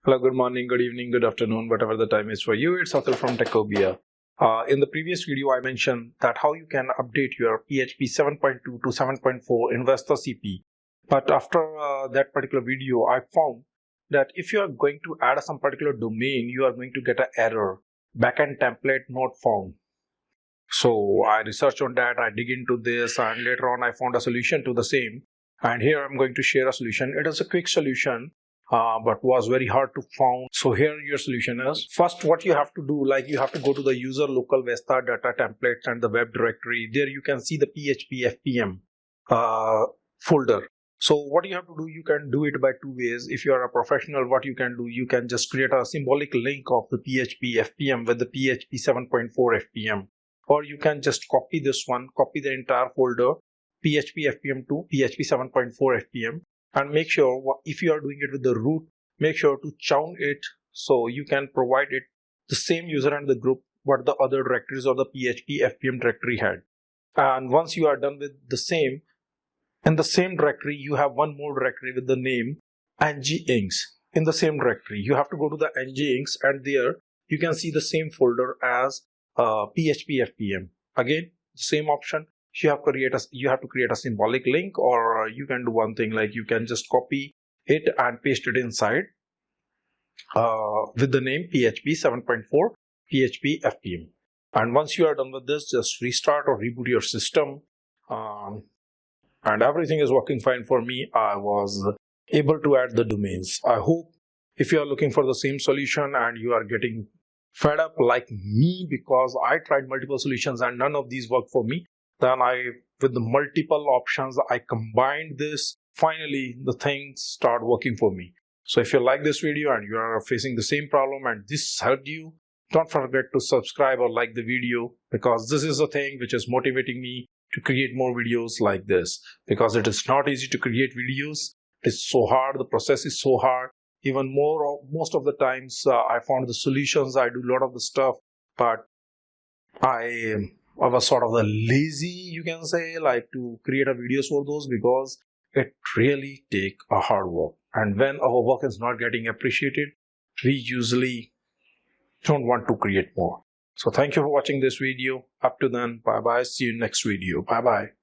Hello, good morning, good evening, good afternoon, whatever the time is for you. It's Atul from Techobia. In the previous video, I mentioned that how you can update your PHP 7.2 to 7.4 in VestaCP. But after that particular video, I found that if you are going to add some particular domain, you are going to get an error. Backend template not found. So I researched on that, I dig into this, and later on I found a solution to the same. And here I'm going to share a solution. It is a quick solution. But was very hard to find. So here your solution is. First, what you have to do, like you have to go to the user local Vesta data templates and the web directory. There you can see the php-fpm folder. So what you have to do, you can do it by two ways. If you are a professional, what you can do, you can just create a symbolic link of the php-fpm with the php 7.4 fpm. Or you can just copy this one, copy the entire folder, php-fpm to php 7.4 fpm. And make sure, if you are doing it with the root, make sure to chown it so you can provide it the same user and the group what the other directories or the php-fpm directory had. And once you are done with the same, in the same directory, you have one more directory with the name nginx. In the same directory, you have to go to the nginx, and there you can see the same folder as php-fpm. Again, same option. You have to create a symbolic link, or you can do one thing, like you can just copy it and paste it inside with the name php 7.4 php-fpm. And once you are done with this, just restart or reboot your system, and everything is working fine for me. I was able to add the domains. I hope if you are looking for the same solution and you are getting fed up like me, because I tried multiple solutions and none of these worked for me, then with the multiple options, I combined this. Finally, the things start working for me. So if you like this video and you are facing the same problem and this helped you, don't forget to subscribe or like the video, because this is the thing which is motivating me to create more videos like this, because it is not easy to create videos. It's so hard. The process is so hard. Even most of the times I found the solutions. I do a lot of the stuff, but I was sort of the lazy, you can say, like to create a videos for those, because it really take a hard work. And when our work is not getting appreciated, we usually don't want to create more. So thank you for watching this video. Up to then, bye bye. See you next video. Bye bye.